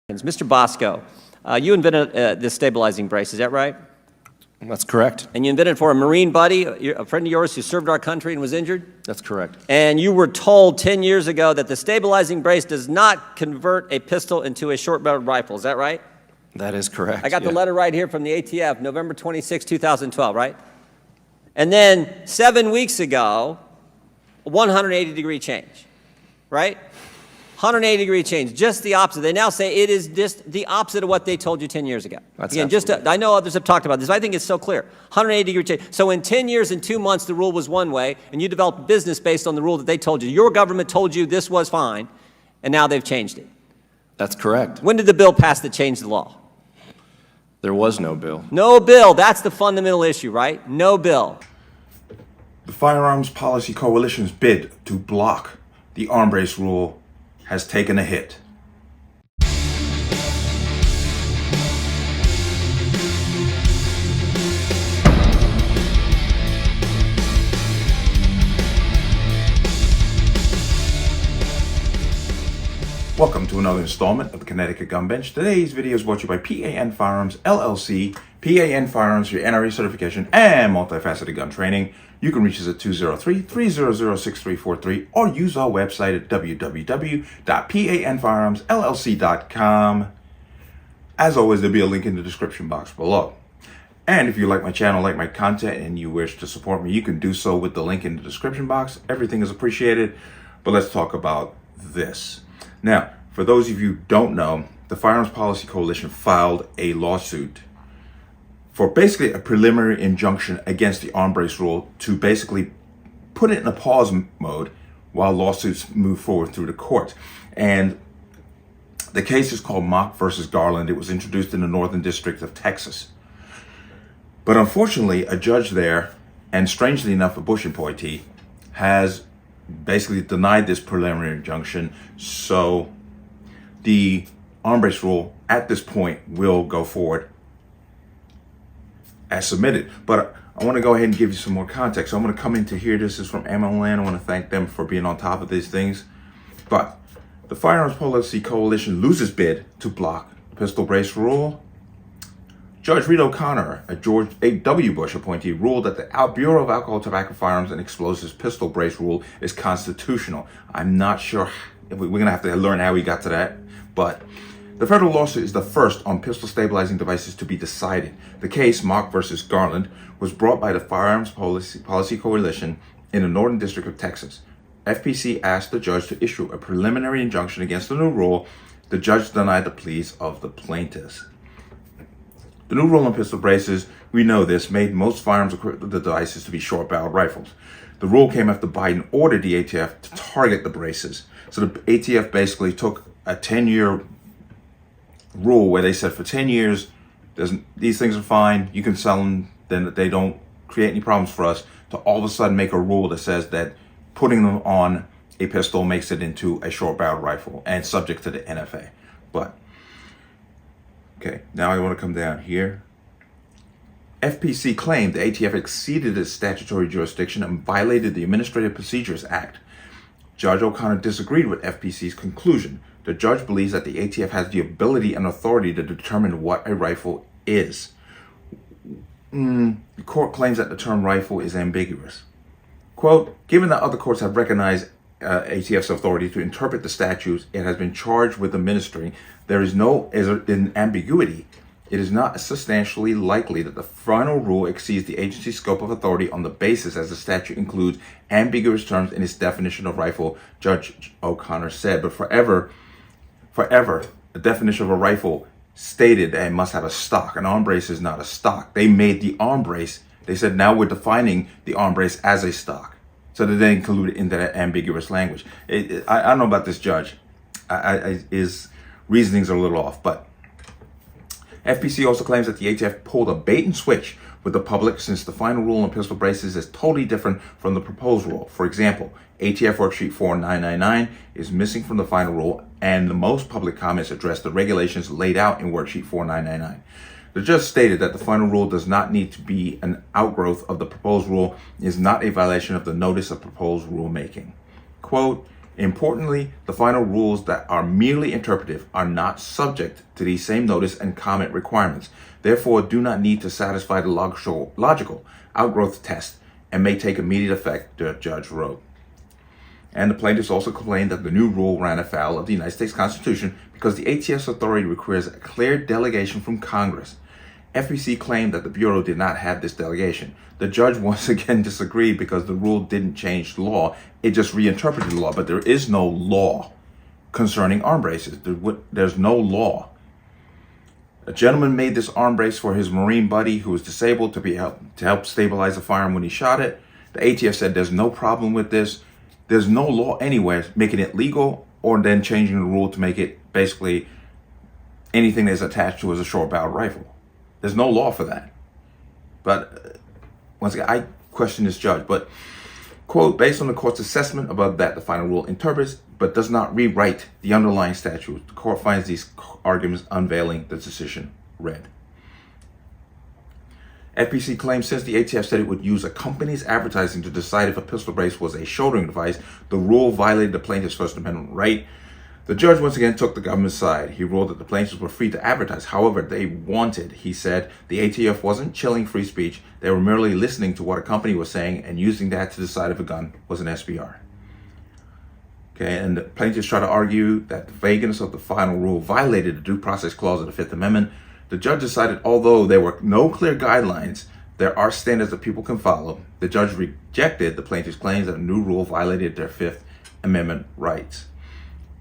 Mr. Bosco, you invented this stabilizing brace, is that right? That's correct. And you invented it for a Marine buddy, a friend of yours who served our country and was injured? That's correct. And you were told 10 years ago that the stabilizing brace does not convert a pistol into a short-barreled rifle, is that right? That is correct. I got the letter right here from the A.T.F., November 26, 2012, right? And then 7 weeks ago, a 180-degree change, right? 180-degree change, just the opposite. They now say it is just the opposite of what they told you 10 years ago. Again, I know others have talked about this, but I think it's so clear. 180-degree change. So in 10 years and 2 months, the rule was one way, and you developed a business based on the rule that they told you. Your government told you this was fine, and now they've changed it. That's correct. When did the bill pass that changed the law? There was no bill. No bill. That's the fundamental issue, right? No bill. The Firearms Policy Coalition's bid to block the arm brace rule has taken a hit. Welcome to another installment of the Connecticut Gun Bench. Today's video is brought to you by P.A.N. Firearms, LLC. P.A.N. Firearms for your NRA certification and multifaceted gun training. You can reach us at 203-300-6343 or use our website at www.panfirearmsllc.com. As always, there'll be a link in the description box below. And if you like my channel, like my content, and you wish to support me, you can do so with the link in the description box. Everything is appreciated, but let's talk about this. Now, for those of you who don't know, the Firearms Policy Coalition filed a lawsuit for basically a preliminary injunction against the arm brace rule to basically put it in a pause mode while lawsuits move forward through the court. And the case is called Mock versus Garland. It was introduced in the Northern District of Texas. But unfortunately, a judge there, and strangely enough, a Bush appointee, has basically denied this preliminary injunction. So the arm brace rule at this point will go forward as submitted. But I want to go ahead and give you some more context. So I'm going to come into here. This is from Ammo Land. I want to thank them for being on top of these things. But the Firearms Policy Coalition loses bid to block the pistol brace rule. Judge Reed O'Connor, a George H.W. Bush appointee, ruled that the Bureau of Alcohol, Tobacco, Firearms, and Explosives pistol brace rule is constitutional. I'm not sure. We're going to have to learn how we got to that. But the federal lawsuit is the first on pistol stabilizing devices to be decided. The case, Mock versus Garland, was brought by the Firearms Policy Coalition in the Northern District of Texas. FPC asked the judge to issue a preliminary injunction against the new rule. The judge denied the pleas of the plaintiffs. The new rule on pistol braces, we know this, made most firearms devices to be short-barreled rifles. The rule came after Biden ordered the A.T.F. to target the braces. So the A.T.F. basically took a 10-year rule where they said for 10 years, these things are fine, you can sell them, then they don't create any problems for us, to all of a sudden make a rule that says that putting them on a pistol makes it into a short-barreled rifle and subject to the NFA. But okay, now I want to come down here. FPC claimed the A.T.F. exceeded its statutory jurisdiction and violated the Administrative Procedures Act. Judge O'Connor disagreed with FPC's conclusion. The judge believes that the A.T.F. has the ability and authority to determine what a rifle is. The court claims that the term rifle is ambiguous. Quote, given that other courts have recognized A.T.F.'s authority to interpret the statutes it has been charged with administering, there is an ambiguity. It is not substantially likely that the final rule exceeds the agency's scope of authority on the basis as the statute includes ambiguous terms in its definition of rifle, Judge O'Connor said. But forever, the definition of a rifle stated that it must have a stock. An arm brace is not a stock. They made the arm brace. They said, now we're defining the arm brace as a stock. So that they include it into that ambiguous language. I don't know about this judge. His reasonings are a little off, but FPC also claims that the A.T.F. pulled a bait and switch with the public since the final rule on pistol braces is totally different from the proposed rule. For example, A.T.F. Worksheet 4999 is missing from the final rule, and the most public comments address the regulations laid out in Worksheet 4999. The judge stated that the final rule does not need to be an outgrowth of the proposed rule, is not a violation of the notice of proposed rulemaking. Quote, Importantly, the final rules that are merely interpretive are not subject to these same notice and comment requirements, therefore do not need to satisfy the logical outgrowth test and may take immediate effect, the judge wrote. And the plaintiffs also complained that the new rule ran afoul of the United States Constitution because the A.T.F's authority requires a clear delegation from Congress. FPC claimed that the Bureau did not have this delegation. The judge once again disagreed because the rule didn't change the law, it just reinterpreted the law, but there is no law concerning arm braces. There's no law. A gentleman made this arm brace for his Marine buddy who was disabled to help stabilize the firearm when he shot it. The A.T.F said there's no problem with this. There's no law anywhere making it legal or then changing the rule to make it basically anything that's attached to as a short barrel rifle. There's no law for that. But once again, I question this judge. But, quote, based on the court's assessment about that, the final rule interprets but does not rewrite the underlying statute. The court finds these arguments unveiling the decision read. FPC claims since the A.T.F said it would use a company's advertising to decide if a pistol brace was a shouldering device, the rule violated the plaintiff's First Amendment right. The judge once again took the government's side. He ruled that the plaintiffs were free to advertise however they wanted. He said the A.T.F wasn't chilling free speech. They were merely listening to what a company was saying and using that to decide if a gun was an SBR. Okay, and the plaintiffs try to argue that the vagueness of the final rule violated the due process clause of the Fifth Amendment. The judge decided although there were no clear guidelines, there are standards that people can follow. The judge rejected the plaintiffs' claims that the new rule violated their Fifth Amendment rights.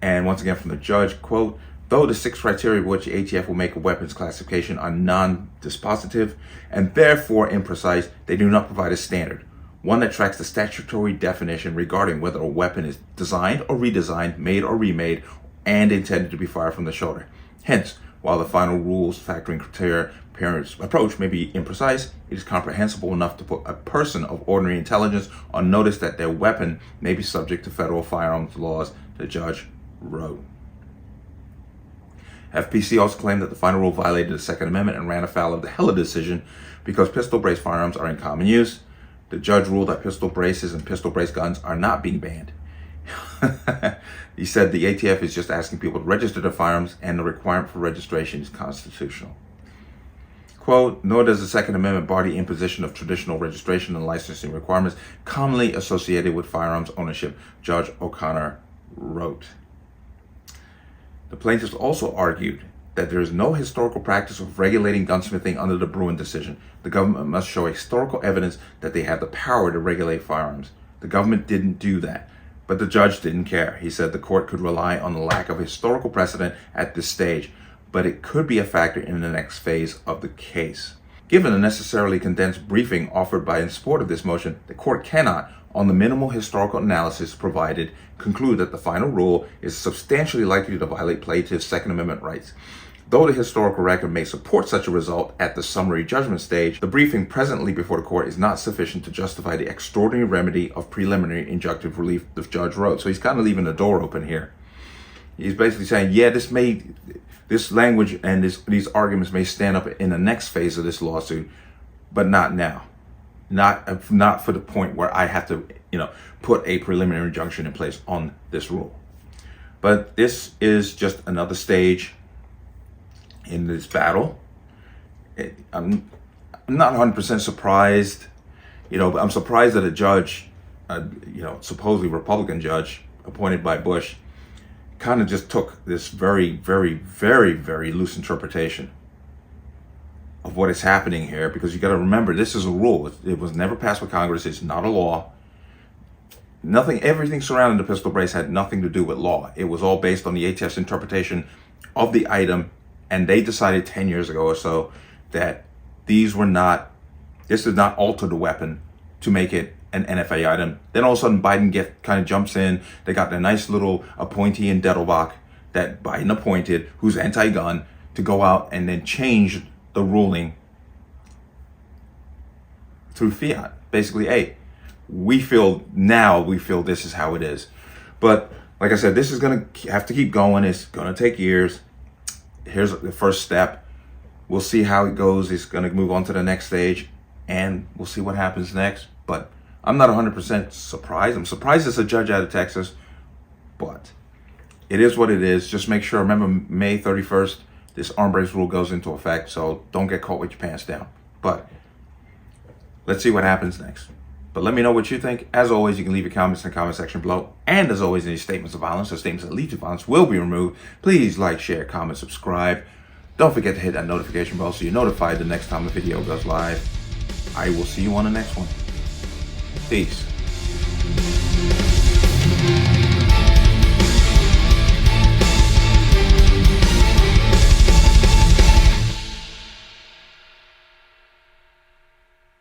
And once again from the judge, quote, though the 6 criteria which the A.T.F will make a weapons classification are non-dispositive and therefore imprecise, they do not provide a standard, one that tracks the statutory definition regarding whether a weapon is designed or redesigned, made or remade, and intended to be fired from the shoulder. Hence, while the final rules factoring criteria parents' approach may be imprecise, it is comprehensible enough to put a person of ordinary intelligence on notice that their weapon may be subject to federal firearms laws, the judge wrote. FPC also claimed that the final rule violated the Second Amendment and ran afoul of the Heller decision because pistol brace firearms are in common use. The judge ruled that pistol braces and pistol brace guns are not being banned. He said the A.T.F is just asking people to register their firearms and the requirement for registration is constitutional. Quote, nor does the Second Amendment bar the imposition of traditional registration and licensing requirements commonly associated with firearms ownership, Judge O'Connor wrote. The plaintiffs also argued that there is no historical practice of regulating gunsmithing under the Bruin decision. The government must show historical evidence that they have the power to regulate firearms. The government didn't do that, but the judge didn't care. He said the court could rely on the lack of historical precedent at this stage, but it could be a factor in the next phase of the case. Given the necessarily condensed briefing offered in support of this motion, the court cannot, on the minimal historical analysis provided, conclude that the final rule is substantially likely to violate plaintiff's Second Amendment rights. Though the historical record may support such a result at the summary judgment stage, the briefing presently before the court is not sufficient to justify the extraordinary remedy of preliminary injunctive relief the judge wrote. So he's kind of leaving the door open here. He's basically saying, yeah, this language and these arguments may stand up in the next phase of this lawsuit, but not now. Not for the point where I have to, put a preliminary injunction in place on this rule. But this is just another stage in this battle. I'm not 100% surprised, but I'm surprised that a judge, supposedly Republican judge appointed by Bush, kind of just took this very, very, very, very loose interpretation of what is happening here, because you got to remember, this is a rule. It was never passed by Congress. It's not a law. Everything surrounding the pistol brace had nothing to do with law. It was all based on the A.T.F's interpretation of the item, and they decided 10 years ago or so that this did not alter the weapon to make it an NFA item. Then all of a sudden Biden kind of jumps in. They got their nice little appointee in Dettelbach that Biden appointed, who's anti-gun, to go out and then change the ruling through fiat. Basically, hey, we feel this is how it is. But like I said, this is going to have to keep going. It's going to take years. Here's the first step. We'll see how it goes. It's going to move on to the next stage, and we'll see what happens next. But I'm not 100% surprised. I'm surprised it's a judge out of Texas. but it is what it is. Just make sure, remember May 31st, this arm race rule goes into effect, so don't get caught with your pants down. But let's see what happens next. But let me know what you think. As always, you can leave your comments in the comment section below. And as always, any statements of violence or statements that lead to violence will be removed. Please like, share, comment, subscribe. Don't forget to hit that notification bell so you're notified the next time a video goes live. I will see you on the next one. Peace.